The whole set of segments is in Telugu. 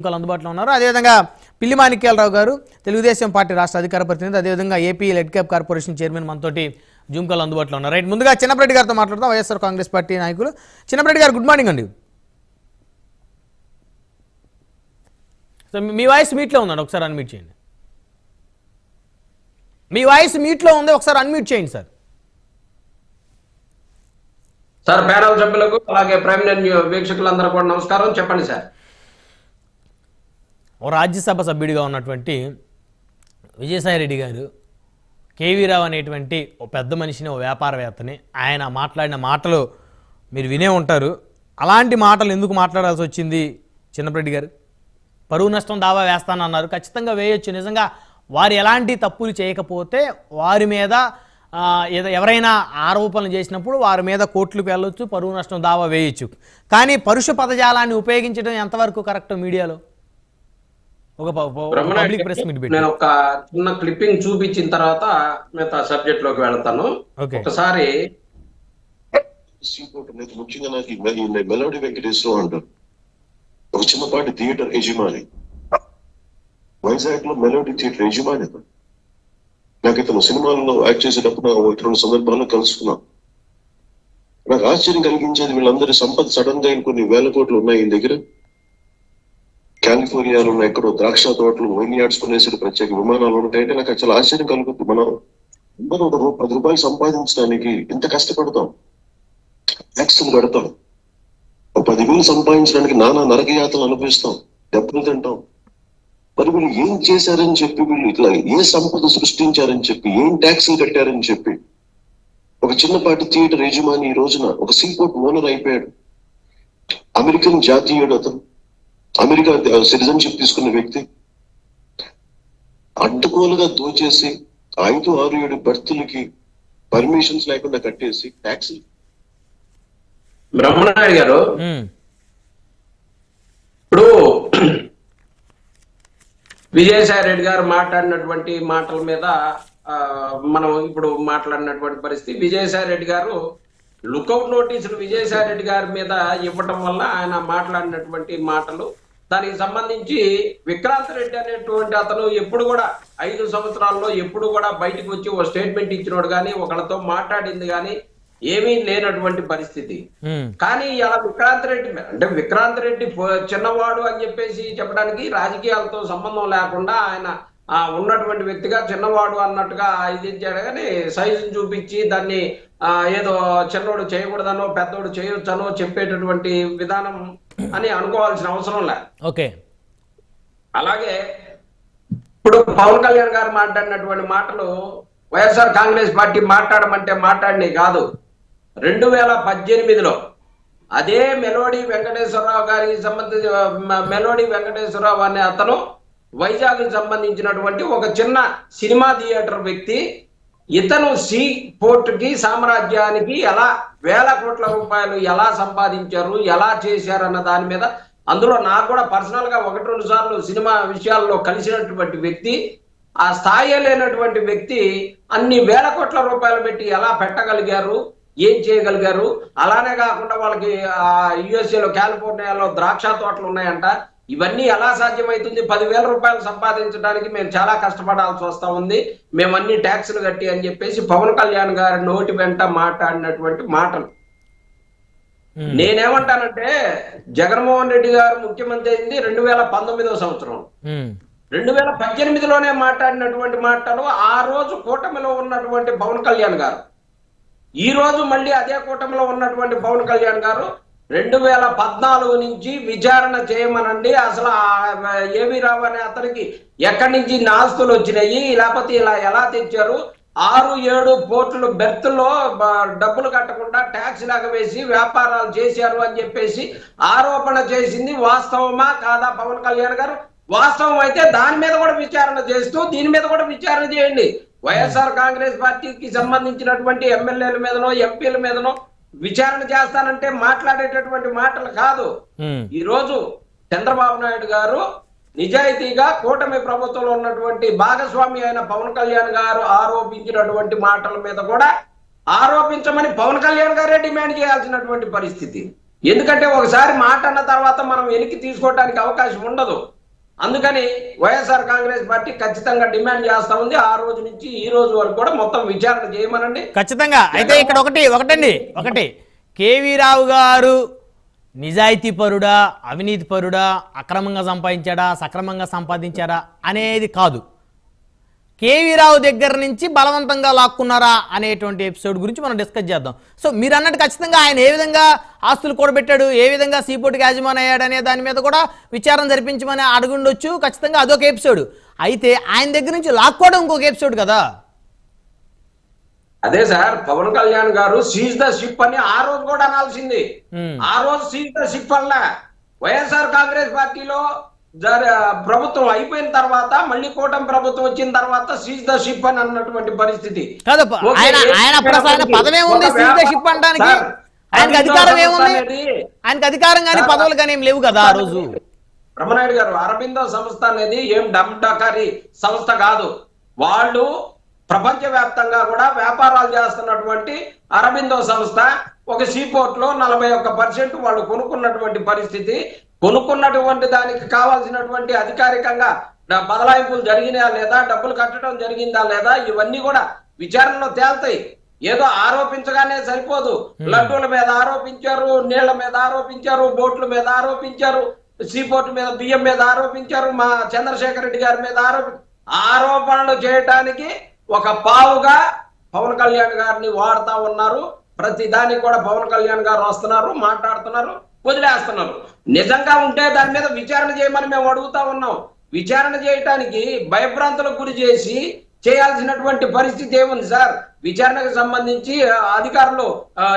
అందుబాటులో ఉన్నారు. అదేవిధంగా పిల్లి మాణిక్యాలరావు గారు తెలుగుదేశం పార్టీ రాష్ట్ర అధికార ప్రతినిధి, అదేవిధంగా AP LIDCAP corporation chairman మనతోటి జూమ్ కాల్ అందుబాటులో ఉన్నారు. రైట్, ముందుగా చిన్నపరెడ్డి గారితో మాట్లాడదాం. వైఎస్ఆర్ కాంగ్రెస్ పార్టీ నాయకులు చిన్నపరెడ్డి గారు, గుడ్ మార్నింగ్ అండి. సో మీ వాయిస్ మీట్లో ఉందండి, ఒకసారి అన్మ్యూట్ చేయండి. మీ వాయిస్ మీట్లో ఉంది, ఒకసారి అన్మ్యూట్ చేయండి సార్. సార్, ప్యానల్ సభ్యులకు అలాగే ప్రైమ్ లైన్ వీక్షకులందరూ కూడా నమస్కారం. చెప్పండి సార్. ఓ రాజ్యసభ సభ్యుడిగా ఉన్నటువంటి విజయసాయి రెడ్డి గారు కేవీ రావు అనేటువంటి ఓ పెద్ద మనిషిని, ఓ వ్యాపారవేత్తని, ఆయన మాట్లాడిన మాటలు మీరు వినే ఉంటారు. అలాంటి మాటలు ఎందుకు మాట్లాడాల్సి వచ్చింది చిన్నపరెడ్డి గారు? పరువు నష్టం దావా వేస్తానన్నారు, ఖచ్చితంగా వేయొచ్చు. నిజంగా వారు ఎలాంటి తప్పులు చేయకపోతే వారి మీద ఎవరైనా ఆరోపణలు చేసినప్పుడు వారి మీద కోర్టులకు వెళ్ళొచ్చు, పరువు నష్టం దావా వేయొచ్చు. కానీ పరుష పదజాలాన్ని ఉపయోగించడం ఎంతవరకు కరెక్ట్? మీడియాలో ఒక పబ్లిక్ ప్రెస్ మీట్ పెట్టి నేను ఒక చిన్న క్లిప్పింగ్ చూపించిన తర్వాత మిగతా సబ్జెక్ట్ లోకి వెళ్తాను. ఒకసారి ముఖ్యంగా నాకు ఈ మెలోడీ వెంకటేశ్వరరావు అంటారు, ఒక చిన్నపాటి థియేటర్ యజమాని, వైజాగ్ లో మెలోడీ థియేటర్ యజమాని. నాకు ఇతను సినిమాల్లో యాక్ట్ చేసేటప్పుడు ఇతను సందర్భాల్లో కలుసుకున్నాం. నాకు ఆశ్చర్యం కలిగించేది, వీళ్ళందరి సంపద సడన్ గా కొన్ని వేల కోట్లు ఉన్నాయి ఈయన దగ్గర. కాలిఫోర్నియాలో ఉన్న ఎక్కడో ద్రాక్ష తోటలు, వైన్ యార్డ్స్ కొనేసి ప్రత్యేక విమానాలు ఉంటాయంటే నాకు చాలా ఆశ్చర్యం కలుగుతుంది. మనం అందరూ 10 రూపాయలు సంపాదించడానికి ఎంత కష్టపడతాం, ట్యాక్సులు కడతాం, 10,000 సంపాదించడానికి నానా నరకయాతలు అనుభవిస్తాం, దెబ్బలు తింటాం. మరి వీళ్ళు ఏం చేశారని చెప్పి, వీళ్ళు ఇట్లా ఏ సంపద సృష్టించారని చెప్పి, ఏం ట్యాక్సులు కట్టారని చెప్పి, ఒక చిన్నపాటి థియేటర్ యజమాని ఈ రోజున ఒక సీపోర్ట్ ఓనర్ అయిపోయాడు. అమెరికన్ జాతీయుడు అతను, అమెరికా సిటిజన్షిప్ తీసుకున్న వ్యక్తి. అడ్డగోలుగా దోచేసి 5, 6, 7 బర్తులకి పర్మిషన్స్ లేకుండా కట్టేసి ట్యాక్సీ. బ్రహ్మనాయుడు గారు, ఇప్పుడు విజయసాయి రెడ్డి గారు మాట్లాడినటువంటి మాటల మీద మనం ఇప్పుడు మాట్లాడినటువంటి పరిస్థితి. విజయసాయి రెడ్డి గారు లుకౌట్ నోటీసులు విజయసాయి రెడ్డి గారి మీద ఇవ్వటం వల్ల ఆయన మాట్లాడినటువంటి మాటలు, దానికి సంబంధించి విక్రాంత్ రెడ్డి అనేటువంటి అతను ఎప్పుడు కూడా 5 సంవత్సరాల్లో ఎప్పుడు కూడా బయటకు వచ్చి ఓ స్టేట్మెంట్ ఇచ్చినోడు కానీ, ఒకళ్ళతో మాట్లాడింది కానీ ఏమీ లేనటువంటి పరిస్థితి. కానీ ఇలా విక్రాంత్ రెడ్డి అంటే విక్రాంత్ రెడ్డి చిన్నవాడు అని చెప్పేసి చెప్పడానికి రాజకీయాలతో సంబంధం లేకుండా ఆయన ఉన్నటువంటి వ్యక్తిగా చిన్నవాడు అన్నట్టుగా ఇది ఇచ్చాడు. కానీ సైజును చూపించి దాన్ని ఏదో చిన్నోడు చేయకూడదనో పెద్దోడు చేయొచ్చనో చెప్పేటటువంటి విధానం అని అనుకోవాల్సిన అవసరం లే. ఓకే, అలాగే ఇప్పుడు పవన్ కళ్యాణ్ గారు మాట్లాడినటువంటి మాటలు వైఎస్ఆర్ కాంగ్రెస్ పార్టీ మాట్లాడమంటే మాట్లాడినవి కాదు. 2018లో అదే మెలోడీ వెంకటేశ్వరరావు గారికి సంబంధించి, మెలోడీ వెంకటేశ్వరరావు అనే అతను వైజాగ్ కి సంబంధించినటువంటి ఒక చిన్న సినిమా థియేటర్ వ్యక్తి, ఇతను సీ పోర్ట్ కి సామ్రాజ్యానికి ఎలా వేల కోట్ల రూపాయలు ఎలా సంపాదించారు, ఎలా చేశారు అన్న దాని మీద, అందులో నాకు కూడా పర్సనల్ గా 1-2 సార్లు సినిమా విషయాల్లో కలిసినటువంటి వ్యక్తి, ఆ స్థాయి లేనటువంటి వ్యక్తి అన్ని వేల కోట్ల రూపాయలు పెట్టి ఎలా పెట్టగలిగారు, ఏం చేయగలిగారు. అలానే కాకుండా వాళ్ళకి యుఎస్ఏలో కాలిఫోర్నియాలో ద్రాక్ష తోటలు ఉన్నాయంట. ఇవన్నీ ఎలా సాధ్యమవుతుంది? 10,000 రూపాయలు సంపాదించడానికి మేము చాలా కష్టపడాల్సి వస్తా ఉంది, మేము అన్ని ట్యాక్సులు కట్టి అని చెప్పేసి పవన్ కళ్యాణ్ గారి నోటి వెంట మాట్లాడినటువంటి మాటలు. నేనేమంటానంటే, జగన్మోహన్ రెడ్డి గారు ముఖ్యమంత్రి అయింది 2019వ సంవత్సరం. 2018లోనే మాట్లాడినటువంటి మాటలు ఆ రోజు కూటమిలో ఉన్నటువంటి పవన్ కళ్యాణ్ గారు, ఈ రోజు మళ్ళీ అదే కూటమిలో ఉన్నటువంటి పవన్ కళ్యాణ్ గారు 2014 నుంచి విచారణ చేయమనండి, అసలు ఏవీ రావు అనే అతనికి ఎక్కడి నుంచి ఆస్తులు వచ్చినాయి, లేకపోతే ఇలా ఎలా తెచ్చారు, 6-7 పోర్టులు బెర్త్లో డబ్బులు కట్టకుండా ట్యాక్స్ వేసి వ్యాపారాలు చేశారు అని చెప్పేసి ఆరోపణ చేసింది వాస్తవమా కాదా పవన్ కళ్యాణ్ గారు? వాస్తవం అయితే దాని మీద కూడా విచారణ చేస్తూ దీని మీద కూడా విచారణ చేయండి. వైఎస్ఆర్ కాంగ్రెస్ పార్టీకి సంబంధించినటువంటి ఎమ్మెల్యేల మీదనో ఎంపీల మీదనో విచారణ చేస్తానంటే మాట్లాడేటటువంటి మాటలు కాదు. ఈ రోజు చంద్రబాబు నాయుడు గారు నిజాయితీగా కూటమి ప్రభుత్వంలో ఉన్నటువంటి భాగస్వామి అయిన పవన్ కళ్యాణ్ గారు ఆరోపించినటువంటి మాటల మీద కూడా ఆరోపించమని పవన్ కళ్యాణ్ గారే డిమాండ్ చేయాల్సినటువంటి పరిస్థితి. ఎందుకంటే ఒకసారి మాట అన్న తర్వాత మనం వెనక్కి తీసుకోవడానికి అవకాశం ఉండదు. అందుకని వైఎస్ఆర్ కాంగ్రెస్ పార్టీ ఖచ్చితంగా డిమాండ్ చేస్తా ఉంది. ఆ రోజు నుంచి ఈ రోజు వరకు కూడా మొత్తం విచారణ చేయమనండి. ఖచ్చితంగా. అయితే ఇక్కడ ఒకటి కేవీ రావు గారు నిజాయితీ పరుడా, అవినీతి పరుడా, అక్రమంగా సంపాదించాడా, సక్రమంగా సంపాదించాడా అనేది కాదు, కేవీ రావు దగ్గర నుంచి బలవంతంగా లాక్కున్నారా అనేటువంటి ఎపిసోడ్ గురించి మనం డిస్కస్ చేద్దాం. సో మీరు అన్నట్టు ఖచ్చితంగా ఆయన ఏ విధంగా ఆస్తులు కూడబెట్టాడు, ఏ విధంగా సీపోర్టుకి యాజమాన్ అయ్యాడు అనే దాని మీద కూడా విచారణ జరిపించమని అడుగుండొచ్చు. ఖచ్చితంగా అదొక ఎపిసోడ్. అయితే ఆయన దగ్గర నుంచి లాక్కోవడం ఇంకొక ఎపిసోడ్ కదా. అదే సార్, పవన్ కళ్యాణ్ గారు సీజ్ ద షిప్ అని ఆ రోజు కూడా అనాల్సింది. ఆ రోజు సీజ్ ద షిప్ వల్ల వైఎస్ఆర్ కాంగ్రెస్ పార్టీలో ప్రభుత్వం అయిపోయిన తర్వాత మళ్ళీ కూటమి ప్రభుత్వం వచ్చిన తర్వాత సీజ్ ద షిప్ అని అన్నటువంటి పరిస్థితి. ఆయనకు అధికారం ఏముంది? ఆయనకు అధికారం కానీ పదవులు కానీ ఏం లేవు కదా ఆ రోజు. బ్రహ్మనాయుడు గారు, అరబిందో సంస్థ అనేది ఏం డమ్డకారి సంస్థ కాదు. వాళ్ళు ప్రపంచవ్యాప్తంగా కూడా వ్యాపారాలు చేస్తున్నటువంటి అరబిందో సంస్థ ఒక సీపోర్ట్ లో 41% వాళ్ళు కొనుక్కున్నటువంటి పరిస్థితి. కొనుక్కున్నటువంటి దానికి కావాల్సినటువంటి అధికారికంగా బదలాయింపులు జరిగినాయా లేదా, డబ్బులు కట్టడం జరిగిందా లేదా, ఇవన్నీ కూడా విచారణలో తేల్తాయి. ఏదో ఆరోపించగానే సరిపోదు. లడ్డూల మీద ఆరోపించారు, నీళ్ల మీద ఆరోపించారు, బోట్ల మీద ఆరోపించారు, సీపోర్ట్ మీద బియ్యం మీద ఆరోపించారు, మా చంద్రశేఖర్ రెడ్డి గారి మీద ఆరోపణలు చేయటానికి ఒక పావుగా పవన్ కళ్యాణ్ గారిని వాడుతా ఉన్నారు. ప్రతి దానికి కూడా పవన్ కళ్యాణ్ గారు వస్తున్నారు, మాట్లాడుతున్నారు, వదిలేస్తున్నారు. నిజంగా ఉంటే దాని మీద విచారణ చేయమని మేము అడుగుతా ఉన్నాం. విచారణ చేయటానికి భయభ్రాంతులకు గురి చేసి చేయాల్సినటువంటి పరిస్థితి ఏముంది సార్? విచారణకు సంబంధించి అధికారులు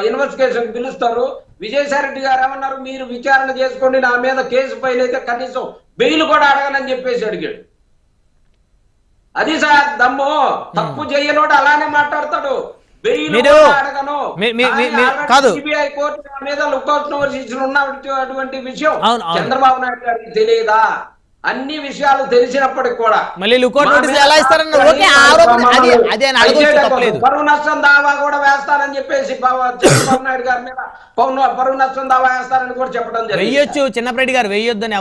ఇన్వెస్టిగేషన్ పిలుస్తారు. విజయసాయి రెడ్డి గారు ఏమన్నారు, మీరు విచారణ చేసుకోండి, నా మీద కేసు ఫైల్ అయితే కనీసం బెయిల్ కూడా అడగనని చెప్పేసి అడిగాడు. అది సార్ దమ్ము. తప్పు చేయనోడు అలానే మాట్లాడతాడు. సిబిఐ కోర్టు మీద లుక్అవుట్ నోటీసులు ఉన్నటువంటి విషయం చంద్రబాబు నాయుడు గారికి తెలియదా? అన్ని విషయాలు తెలిసినప్పటికి కూడా మళ్ళీ లుక్అవుట్ నోటీస్ ఎలా ఇస్తారన్న పరువు నష్టం దావా కూడా వేస్తానని చెప్పేసి చంద్రబాబు నాయుడు గారి మీద పరువు నష్టం దావా వేస్తారని కూడా చెప్పడం జరిగింది. వెయ్యొచ్చు, చిన్నప్పరెడ్డి గారు వెయ్యొద్దని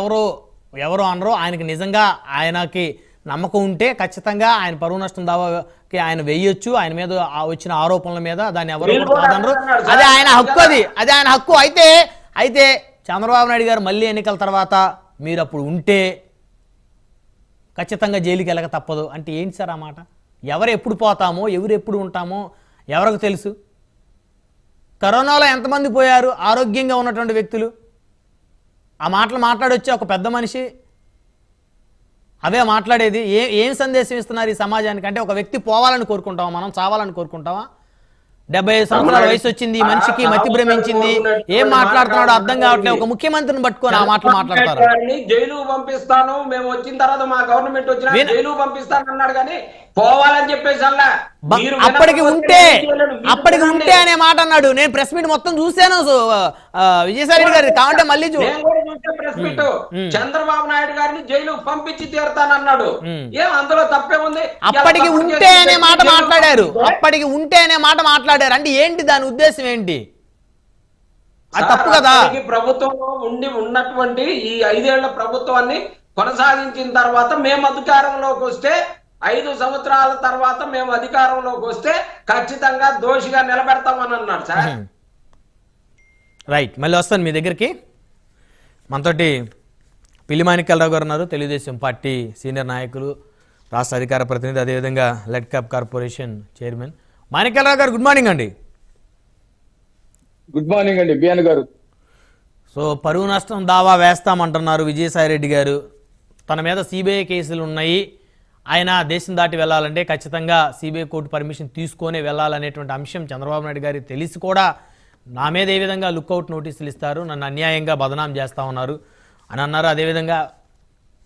ఎవరు అనరు. ఆయనకి నిజంగా ఆయనకి నమ్మకం ఉంటే ఖచ్చితంగా ఆయన పరువు నష్టం దావాకి ఆయన వెయ్యొచ్చు. ఆయన మీద వచ్చిన ఆరోపణల మీద దాన్ని ఎవరు కాదనరు. అది ఆయన హక్కు, అది ఆయన హక్కు. అయితే చంద్రబాబు నాయుడు గారు మళ్ళీ ఎన్నికల తర్వాత మీరు అప్పుడు ఉంటే ఖచ్చితంగా జైలుకి వెళ్ళక తప్పదు అంటే ఏంటి సార్ ఆ మాట? ఎవరు ఎప్పుడు పోతామో, ఎవరు ఎప్పుడు ఉంటామో ఎవరికి తెలుసు? కరోనాలో ఎంతమంది పోయారు ఆరోగ్యంగా ఉన్నటువంటి వ్యక్తులు? ఆ మాటలు మాట్లాడొచ్చే ఒక పెద్ద మనిషి అవే మాట్లాడేది. ఏం సందేశం ఇస్తున్నారు ఈ సమాజానికి? అంటే ఒక వ్యక్తి పోవాలని కోరుకుంటావా, మనం చావాలని కోరుకుంటావా? 75 సంవత్సరాల వయసు వచ్చింది ఈ మనిషికి, మతి భ్రమించింది, ఏం మాట్లాడుతున్నాడో అర్థం కావట్లేదు. ఒక ముఖ్యమంత్రిని పట్టుకొని ఆ మాటలు మాట్లాడతారు. జైలు పంపిస్తాను, మేము వచ్చిన తర్వాత మా గవర్నమెంట్ వచ్చిన జైలు పంపిస్తాను అన్నాడు కానీ పోవాలని చెప్పేసి అప్పటికి ఉంటే అనే మాట అన్నాడు. నేను ప్రెస్ మీట్ మొత్తం చూశాను విజయసాయి రెడ్డి గారి. కావంటే మళ్ళీ ప్రెస్ మీట్ చంద్రబాబు నాయుడు గారిని జైలు పంపించి తీరుతానన్నాడు. ఏం అందులో తప్పే ఉంది? అప్పటికి ఉంటే అనే మాట మాట్లాడారు. అప్పటికి ఉంటే అనే మాట మాట్లాడారు అంటే ఏంటి దాని ఉద్దేశం ఏంటి? అది తప్పు కదా. ప్రభుత్వంలో ఉన్నటువంటి ఈ 5 ఏళ్ల ప్రభుత్వాన్ని కొనసాగించిన తర్వాత మేము అధికారంలోకి వస్తే 5 సంవత్సరాల తర్వాత మేము అధికారంలోకి వస్తే ఖచ్చితంగా దోషిగా నిలబెడతామని అన్నాడు సార్. రైట్, మళ్ళీ వస్తాను మీ దగ్గరికి. మనతోటి పిల్లి మాణిక్యాలరావు గారు ఉన్నారు, తెలుగుదేశం పార్టీ సీనియర్ నాయకులు, రాష్ట్ర అధికార ప్రతినిధి, అదేవిధంగా LIDCAP corporation chairman. Manikyalarao గారు గుడ్ మార్నింగ్ అండి. గుడ్ మార్నింగ్ అండి బిఎన్ గారు. సో పరువు నష్టం దావా వేస్తామంటున్నారు విజయసాయి రెడ్డి గారు. తన మీద సిబిఐ కేసులు ఉన్నాయి, ఆయన దేశం దాటి వెళ్ళాలంటే ఖచ్చితంగా సిబిఐ కోర్టు పర్మిషన్ తీసుకొని వెళ్ళాలనేటువంటి అంశం చంద్రబాబు నాయుడు గారికి తెలిసి కూడా నా మీద ఏ విధంగా లుక్అవుట్ నోటీసులు ఇస్తారు, నన్ను అన్యాయంగా బదనాం చేస్తూ ఉన్నారు అని అన్నారు. అదేవిధంగా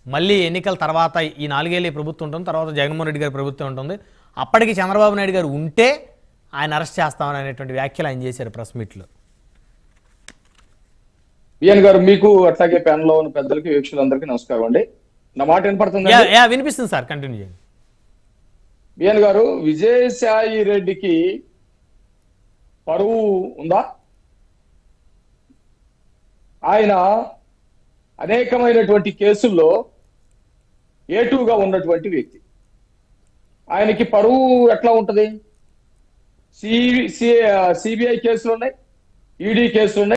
మళ్ళీ ఎన్నికల తర్వాత ఈ 4 ఏళ్ళ ప్రభుత్వం ఉంటుంది, తర్వాత జగన్మోహన్ రెడ్డి గారి ప్రభుత్వం ఉంటుంది, అప్పటికి చంద్రబాబు నాయుడు గారు ఉంటే ఆయన అరెస్ట్ చేస్తామని అనేటువంటి వ్యాఖ్యలు ఆయన చేశారు ప్రెస్ మీట్లో. బిఎన్ గారు, మీకు అట్లాగే ప్యానల్ లో ఉన్న పెద్దలకి వీక్షకులందరికీ నమస్కారం అండి. నా మాట వినపడుతుంది? వినిపిస్తుంది సార్, కంటిన్యూ చేయండి. బిఎన్ గారు, విజయసాయి రెడ్డికి పరువు ఉందా? ఆయన అనేకమైనటువంటి కేసుల్లో ఏటుగా ఉన్నటువంటి వ్యక్తి. ఆయనకి పరువు ఎట్లా ఉంటది? సిబిఐ కేసులు ఉన్నాయి, ఈడీ కేసులు ఉన్నాయి.